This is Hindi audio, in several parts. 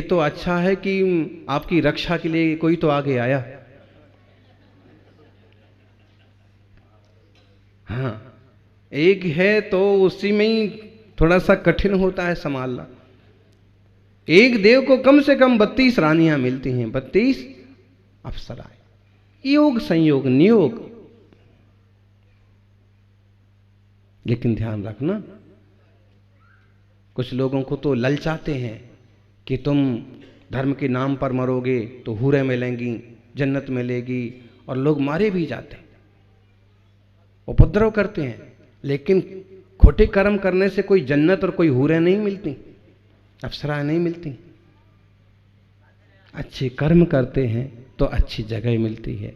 ये तो अच्छा है कि आपकी रक्षा के लिए कोई तो आगे आया। हाँ, एक है तो उसी में ही थोड़ा सा कठिन होता है संभालना। एक देव को कम से कम 32 रानियां मिलती हैं, 32 अप्सराएं, योग संयोग नियोग। लेकिन ध्यान रखना, कुछ लोगों को तो ललचाते हैं कि तुम धर्म के नाम पर मरोगे तो हूरें मिलेंगी, जन्नत मिलेगी, और लोग मारे भी जाते हैं, उपद्रव करते हैं। लेकिन खोटे कर्म करने से कोई जन्नत और कोई हूरें नहीं मिलती, अप्सराएं नहीं मिलती। अच्छे कर्म करते हैं तो अच्छी जगह मिलती है।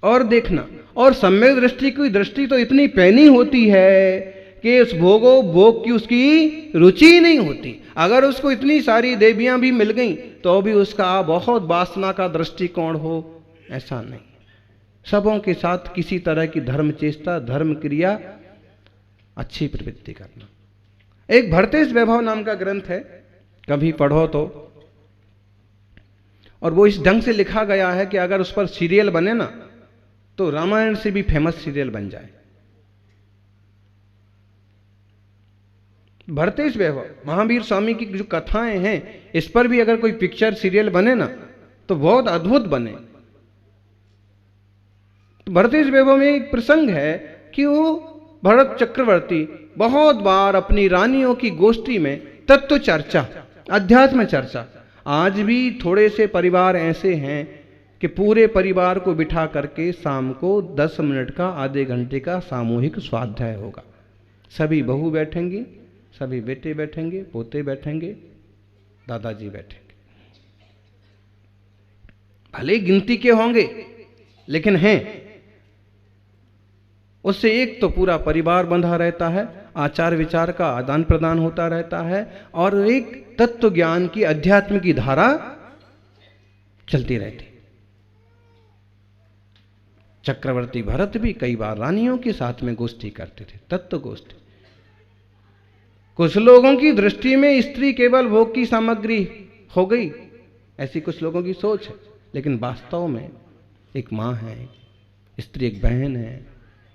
और देखना, और सम्यक दृष्टि की दृष्टि तो इतनी पैनी होती है कि उस भोग की उसकी रुचि नहीं होती। अगर उसको इतनी सारी देवियां भी मिल गईं तो भी उसका बहुत वासना का दृष्टिकोण हो, ऐसा नहीं। सबों के साथ किसी तरह की धर्म चेष्टा, धर्म क्रिया, अच्छी प्रवृत्ति करना। एक भरतेश वैभव नाम का ग्रंथ है, कभी पढ़ो तो। और वो इस ढंग से लिखा गया है कि अगर उस पर सीरियल बने ना तो रामायण से भी फेमस सीरियल बन जाए। भरतेश वैभव, महावीर स्वामी की जो कथाएं हैं, इस पर भी अगर कोई पिक्चर सीरियल बने ना तो बहुत अद्भुत बने। तो भरतेश वैभव में एक प्रसंग है कि वो भरत चक्रवर्ती बहुत बार अपनी रानियों की गोष्ठी में तत्व चर्चा, अध्यात्म चर्चा। आज भी थोड़े से परिवार ऐसे हैं कि पूरे परिवार को बिठा करके शाम को 10 मिनट का, आधे घंटे का सामूहिक स्वाध्याय होगा। सभी बहू बैठेंगी, सभी बेटे बैठेंगे, पोते बैठेंगे, दादाजी बैठेंगे। भले गिनती के होंगे लेकिन हैं। उससे एक तो पूरा परिवार बंधा रहता है, आचार विचार का आदान प्रदान होता रहता है, और एक तत्व ज्ञान की, अध्यात्म की धारा चलती रहती। चक्रवर्ती भरत भी कई बार रानियों के साथ में गोष्ठी करते थे, तत्व गोष्ठी। कुछ लोगों की दृष्टि में स्त्री केवल भोग की सामग्री हो गई, ऐसी कुछ लोगों की सोच है। लेकिन वास्तव में एक माँ है, स्त्री एक बहन है,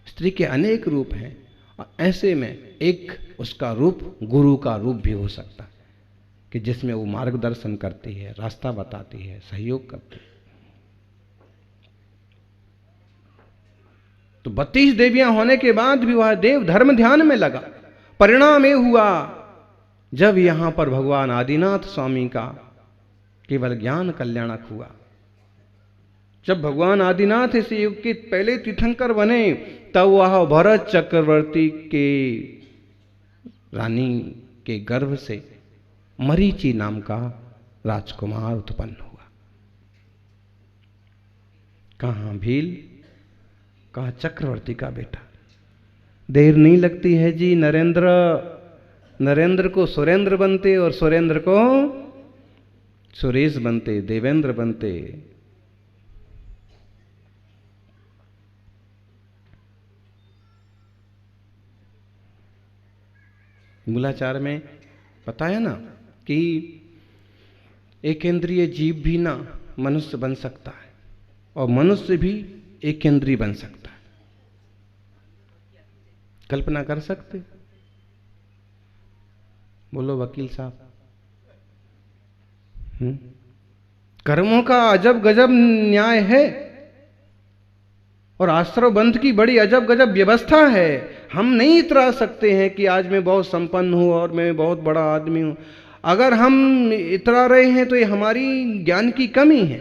स्त्री के अनेक रूप हैं। और ऐसे में एक उसका रूप गुरु का रूप भी हो सकता है कि जिसमें वो मार्गदर्शन करती है, रास्ता बताती है, सहयोग करती है। तो 32 देवियां होने के बाद भी वह देव धर्म ध्यान में लगा। परिणाम ये हुआ, जब यहां पर भगवान आदिनाथ स्वामी का केवल ज्ञान कल्याणक हुआ, जब भगवान आदिनाथ इस युग के पहले तीर्थंकर बने, तब वह भरत चक्रवर्ती के रानी के गर्भ से मरीचि नाम का राजकुमार उत्पन्न हुआ। कहां भील, कहां चक्रवर्ती का बेटा। देर नहीं लगती है जी, नरेंद्र को सुरेंद्र बनते और सुरेंद्र को सुरेश बनते, देवेंद्र बनते। मूलाचार में पता है ना कि एक इंद्रिय जीव भी ना मनुष्य बन सकता है, और मनुष्य भी एक इंद्रिय बन सकता है। कल्पना कर सकते? बोलो वकील साहब। कर्मों का अजब गजब न्याय है, और आश्रव बंध की बड़ी अजब गजब व्यवस्था है। हम नहीं इतरा सकते हैं कि आज मैं बहुत संपन्न हूं और मैं बहुत बड़ा आदमी हूं। अगर हम इतरा रहे हैं तो ये हमारी ज्ञान की कमी है।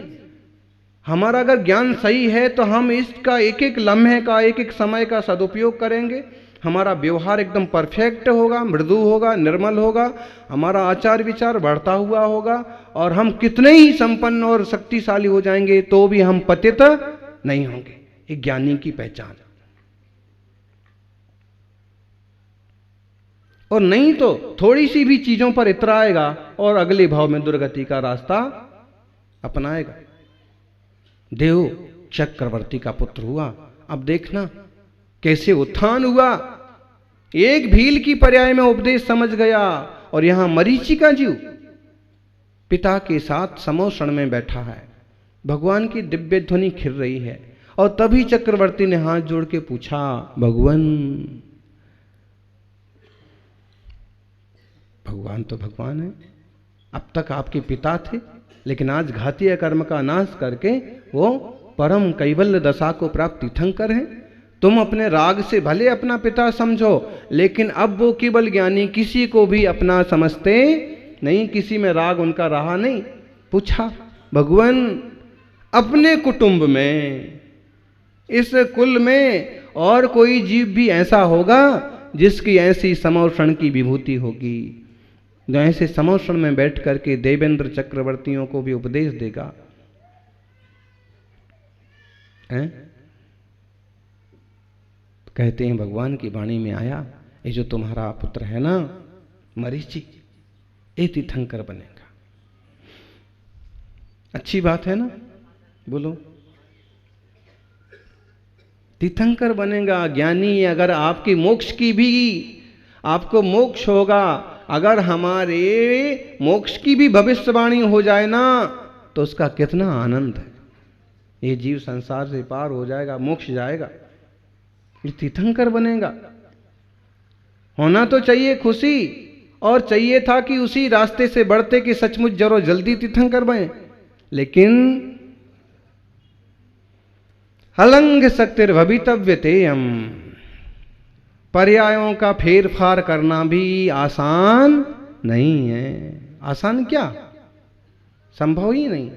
हमारा अगर ज्ञान सही है तो हम इसका एक एक लम्हे का, एक एक समय का सदुपयोग करेंगे। हमारा व्यवहार एकदम परफेक्ट होगा, मृदु होगा, निर्मल होगा, हमारा आचार विचार बढ़ता हुआ होगा, और हम कितने ही संपन्न और शक्तिशाली हो जाएंगे तो भी हम पतित नहीं होंगे। एक ज्ञानी की पहचान। और नहीं तो थोड़ी सी भी चीजों पर इतराएगा और अगले भाव में दुर्गति का रास्ता अपनाएगा। देव चक्रवर्ती का पुत्र हुआ। अब देखना कैसे उत्थान हुआ। एक भील की पर्याय में उपदेश समझ गया, और यहां मरीचि का जीव पिता के साथ समोषण में बैठा है, भगवान की दिव्य ध्वनि खिल रही है। और तभी चक्रवर्ती ने हाथ जोड़ के पूछा, भगवान, भगवान तो भगवान है, अब तक आपके पिता थे, लेकिन आज घातीय कर्म का नाश करके वो परम कैवल्य दशा को प्राप्त तीर्थंकर हैं। तुम अपने राग से भले अपना पिता समझो, लेकिन अब वो केवल ज्ञानी किसी को भी अपना समझते नहीं, किसी में राग उनका रहा नहीं। पूछा, भगवान, अपने कुटुंब में, इस कुल में और कोई जीव भी ऐसा होगा जिसकी ऐसी समोषण की विभूति होगी, जो ऐसे समोषण में बैठ करके देवेंद्र चक्रवर्तियों को भी उपदेश देगा? हैं? कहते हैं भगवान की वाणी में आया, ये जो तुम्हारा पुत्र है ना मरीचि, ये तीर्थंकर बनेगा। अच्छी बात है ना, बोलो, तीर्थंकर बनेगा, ज्ञानी। अगर आपकी मोक्ष की भी, आपको मोक्ष होगा, अगर हमारे मोक्ष की भी भविष्यवाणी हो जाए ना, तो उसका कितना आनंद है। ये जीव संसार से पार हो जाएगा, मोक्ष जाएगा, ये तीर्थंकर बनेगा। होना तो चाहिए खुशी, और चाहिए था कि उसी रास्ते से बढ़ते कि सचमुच जरो जल्दी तीर्थंकर बने, लेकिन अलंघ शक्तिर भवितव्यतेयम, पर्यायों का फेरफार करना भी आसान नहीं है। आसान क्या, संभव ही नहीं।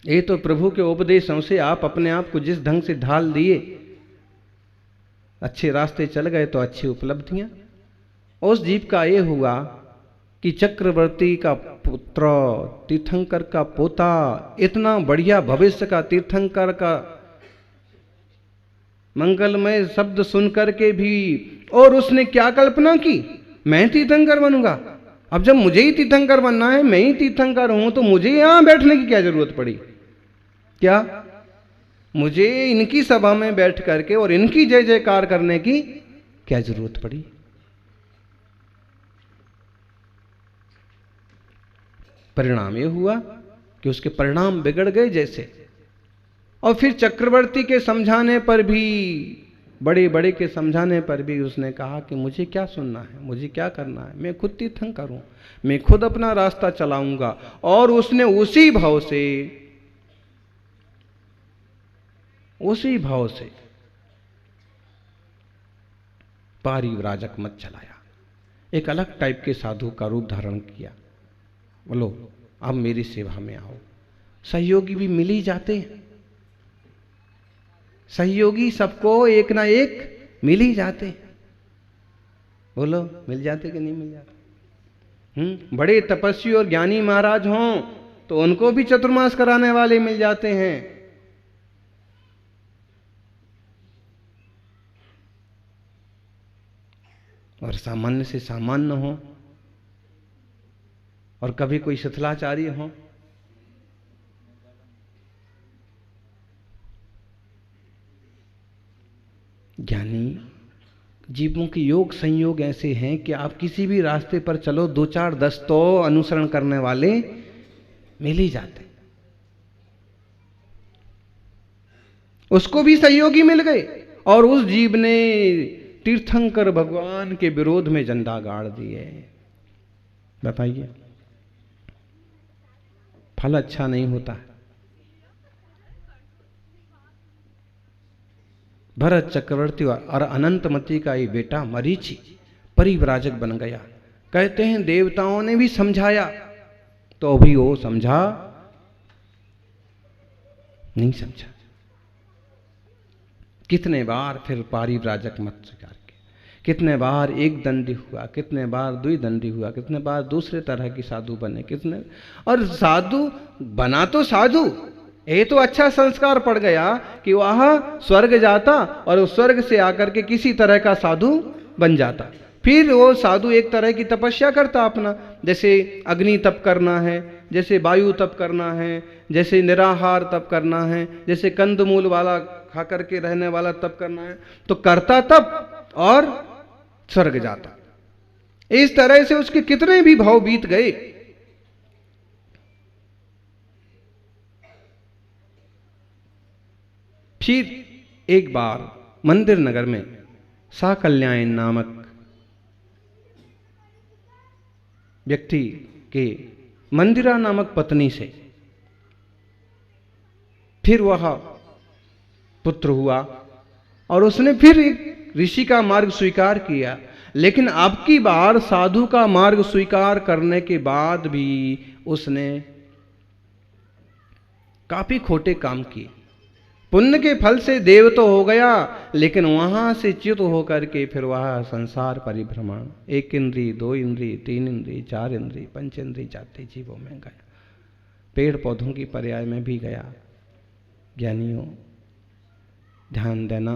ये तो प्रभु के उपदेशों से आप अपने आप को जिस ढंग से ढाल दिए, अच्छे रास्ते चल गए तो अच्छी उपलब्धियां। उस जीव का ये हुआ कि चक्रवर्ती का पुत्र, तीर्थंकर का पोता, इतना बढ़िया भविष्य का तीर्थंकर का मंगलमय शब्द सुन करके भी, और उसने क्या कल्पना की, मैं तीर्थंकर बनूंगा। अब जब मुझे ही तीर्थंकर बनना है, मैं ही तीर्थंकर हूं, तो मुझे यहां बैठने की क्या जरूरत पड़ी? क्या मुझे इनकी सभा में बैठ करके और इनकी जय जयकार करने की क्या जरूरत पड़ी? परिणाम ये हुआ कि उसके परिणाम बिगड़ गए जैसे। और फिर चक्रवर्ती के समझाने पर भी, बड़े बड़े के समझाने पर भी उसने कहा कि मुझे क्या सुनना है, मुझे क्या करना है, मैं खुद तीर्थंकर हूं, मैं खुद अपना रास्ता चलाऊंगा। और उसने उसी भाव से पारिव्राजक मत चलाया, एक अलग टाइप के साधु का रूप धारण किया। बोलो, अब मेरी सेवा में आओ। सहयोगी भी मिल ही जाते हैं, सहयोगी सबको एक ना एक मिल ही जाते हैं। बोलो, मिल जाते कि नहीं मिल जाते? बड़े तपस्वी और ज्ञानी महाराज हों तो उनको भी चतुर्मास कराने वाले मिल जाते हैं। और सामान्य से सामान्य हो, और कभी कोई शिथिलाचार्य हो, ज्ञानी जीवों के योग संयोग ऐसे हैं कि आप किसी भी रास्ते पर चलो, 2 4 10 तो अनुसरण करने वाले मिल ही जाते। उसको भी सहयोगी मिल गए, और उस जीव ने तीर्थंकर भगवान के विरोध में झंडा गाड़ दिए। बताइए, फल अच्छा नहीं होता है। भरत चक्रवर्ती और अनंतमती का ये बेटा मरीचि परिव्राजक बन गया। कहते हैं देवताओं ने भी समझाया तो भी वो समझा नहीं, समझा। कितने बार फिर पारिव्राजक मत स्वीकार किया, कितने बार एक दंडी हुआ, कितने बार द्विदंडी हुआ, कितने बार दूसरे तरह की साधु बने, कितने। और साधु बना तो साधु, ये तो अच्छा संस्कार पड़ गया कि वह स्वर्ग जाता और उस स्वर्ग से आकर के किसी तरह का साधु बन जाता। फिर वो साधु एक तरह की तपस्या करता अपना, जैसे अग्नि तप करना है, जैसे वायु तप करना है, जैसे निराहार तप करना है, जैसे कंदमूल वाला खा करके रहने वाला तप करना है, तो करता तप और स्वर्ग जाता। इस तरह से उसके कितने भी भाव बीत गए। फिर एक बार मंदिर नगर में साकल्यायन नामक व्यक्ति के मंदिरा नामक पत्नी से फिर वह पुत्र हुआ और उसने फिर एक ऋषि का मार्ग स्वीकार किया। लेकिन अब की बार साधु का मार्ग स्वीकार करने के बाद भी उसने काफी खोटे काम किए। पुण्य के फल से देव तो हो गया, लेकिन वहां से च्युत होकर के फिर वह संसार परिभ्रमण, 1 इंद्री, 2 इंद्री, 3 इंद्री, 4 इंद्री, 5 इंद्री जाते जीवों में गया। पेड़ पौधों की पर्याय में भी गया। ज्ञानियों, ध्यान देना,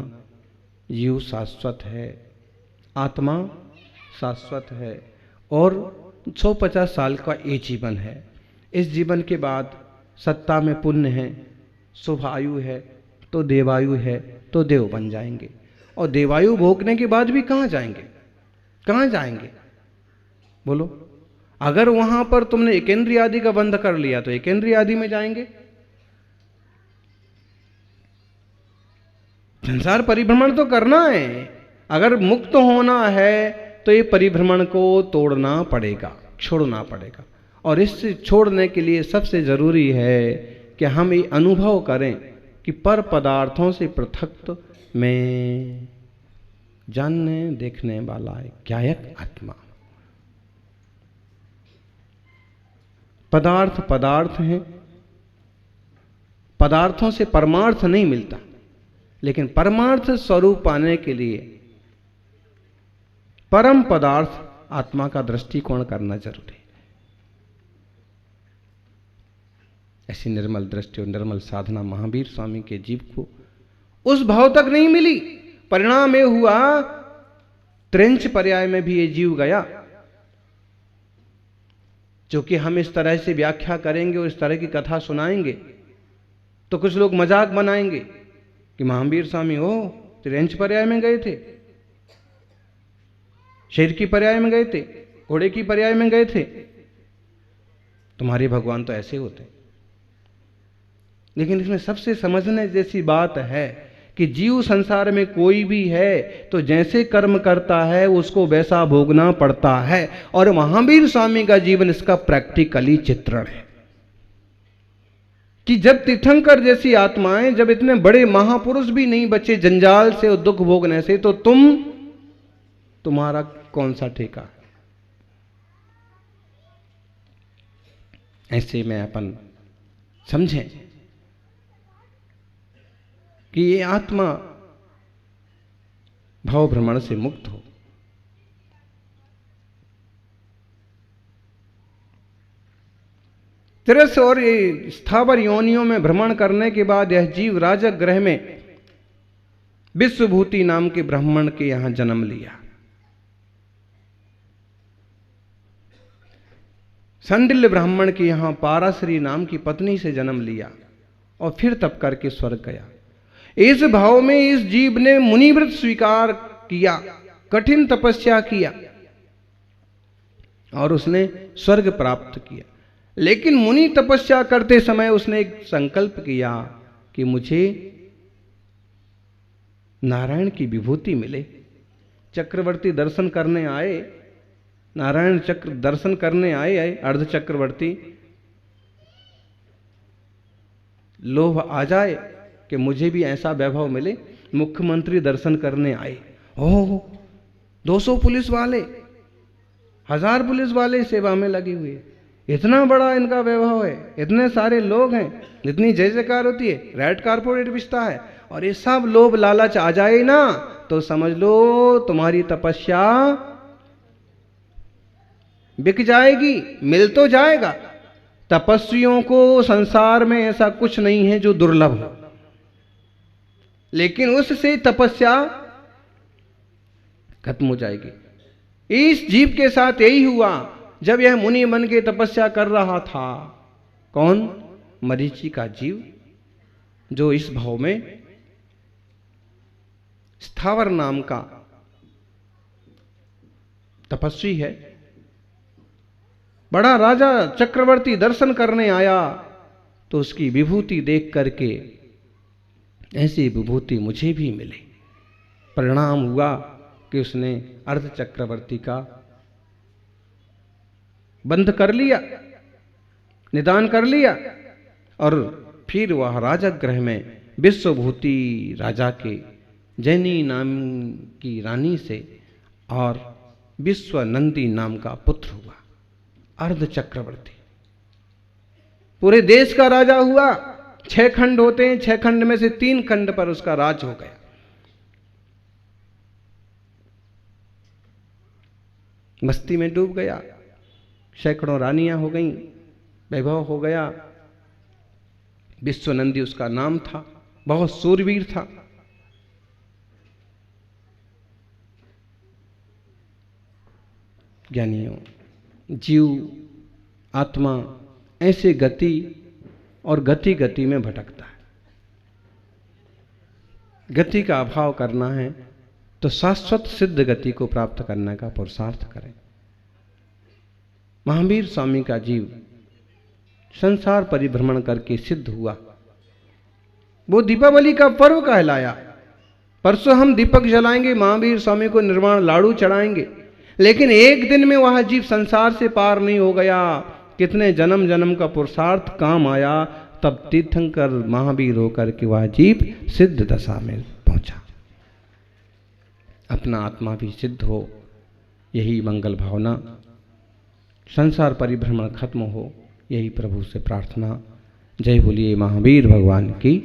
जीव शाश्वत है, आत्मा शाश्वत है और 150 साल का ये जीवन है। इस जीवन के बाद सत्ता में पुण्य है, शुभ आयु है तो देवायु है, तो देव बन जाएंगे। और देवायु भोगने के बाद भी कहाँ जाएंगे? कहाँ जाएंगे बोलो? अगर वहां पर तुमने एकेंद्रिय आदि का बंध कर लिया तो एकेंद्रिय आदि में जाएंगे। संसार परिभ्रमण तो करना है। अगर मुक्त होना है तो ये परिभ्रमण को तोड़ना पड़ेगा, छोड़ना पड़ेगा। और इससे छोड़ने के लिए सबसे जरूरी है कि हम ये अनुभव करें कि पर पदार्थों से पृथक में जानने देखने वाला है ज्ञायक आत्मा। पदार्थ पदार्थ हैं, पदार्थों से परमार्थ नहीं मिलता, लेकिन परमार्थ स्वरूप पाने के लिए परम पदार्थ आत्मा का दृष्टिकोण करना जरूरी है। ऐसी निर्मल दृष्टि और निर्मल साधना महावीर स्वामी के जीव को उस भाव तक नहीं मिली। परिणाम ये हुआ, त्रिंच पर्याय में भी ये जीव गया। जो कि हम इस तरह से व्याख्या करेंगे और इस तरह की कथा सुनाएंगे तो कुछ लोग मजाक बनाएंगे कि महावीर स्वामी हो त्रिंच पर्याय में गए थे, शेर की पर्याय में गए थे, घोड़े की पर्याय में गए थे, तुम्हारे भगवान तो ऐसे होते। लेकिन इसमें सबसे समझने जैसी बात है कि जीव संसार में कोई भी है तो जैसे कर्म करता है उसको वैसा भोगना पड़ता है। और महावीर स्वामी का जीवन इसका प्रैक्टिकली चित्रण है कि जब तीर्थंकर जैसी आत्माएं, जब इतने बड़े महापुरुष भी नहीं बचे जंजाल से और दुख भोगने से, तो तुम्हारा कौन सा ठेका? ऐसे में अपन समझें कि ये आत्मा भाव भ्रमण से मुक्त हो। तिरस और ये स्थावर योनियों में भ्रमण करने के बाद यह जीव राजक ग्रह में विश्वभूति नाम के ब्राह्मण के यहां जन्म लिया। संडिल्य ब्राह्मण के यहां पाराश्री नाम की पत्नी से जन्म लिया और फिर तप करके स्वर्ग गया। इस भाव में इस जीव ने मुनिव्रत स्वीकार किया, कठिन तपस्या किया और उसने स्वर्ग प्राप्त किया। लेकिन मुनि तपस्या करते समय उसने एक संकल्प किया कि मुझे नारायण की विभूति मिले। चक्रवर्ती दर्शन करने आए, नारायण चक्र दर्शन करने आए अर्ध चक्रवर्ती, लोभ आ जाए कि मुझे भी ऐसा वैभव मिले। मुख्यमंत्री दर्शन करने आए, ओह 200 पुलिस वाले, 1000 पुलिस वाले सेवा में लगे हुए, इतना बड़ा इनका वैभव है, इतने सारे लोग हैं, इतनी जय जयकार होती है, रेड कारपोरेट बिछता है, और ये सब लोभ लालच आ जाए ना तो समझ लो तुम्हारी तपस्या बिक जाएगी। मिल तो जाएगा, तपस्वियों को संसार में ऐसा कुछ नहीं है जो दुर्लभ हो, लेकिन उससे तपस्या खत्म हो जाएगी। इस जीव के साथ यही हुआ जब यह मुनि बन के तपस्या कर रहा था। कौन? मरीचि का जीव, जो इस भाव में स्थावर नाम का तपस्वी है। बड़ा राजा चक्रवर्ती दर्शन करने आया तो उसकी विभूति देख करके ऐसी विभूति मुझे भी मिले। परिणाम हुआ कि उसने अर्ध चक्रवर्ती का बंध कर लिया, निदान कर लिया, और फिर वह राजगृह में विश्वभूति राजा के जैनी नाम की रानी से और विश्वनंदी नाम का पुत्र हुआ। अर्ध चक्रवर्ती पूरे देश का राजा हुआ। 6 खंड होते हैं, 6 खंड में से 3 खंड पर उसका राज हो गया। मस्ती में डूब गया, सैकड़ों रानियां हो गईं, वैभव हो गया। विश्वनंदी उसका नाम था, बहुत सूरवीर था। ज्ञानियों, जीव आत्मा ऐसे गति और गति गति में भटकता है। गति का अभाव करना है तो शाश्वत सिद्ध गति को प्राप्त करने का पुरुषार्थ करें। महावीर स्वामी का जीव संसार परिभ्रमण करके सिद्ध हुआ। वो दीपावली का पर्व कहलाया। परसों हम दीपक जलाएंगे, महावीर स्वामी को निर्वाण लाड़ू चढ़ाएंगे, लेकिन एक दिन में वह जीव संसार से पार नहीं हो गया। कितने जन्म जन्म का पुरुषार्थ काम आया, तब तीर्थंकर महावीर होकर के वह जीव सिद्ध दशा में पहुंचा। अपना आत्मा भी सिद्ध हो, यही मंगल भावना। संसार परिभ्रमण खत्म हो, यही प्रभु से प्रार्थना। जय बोलिए महावीर भगवान की।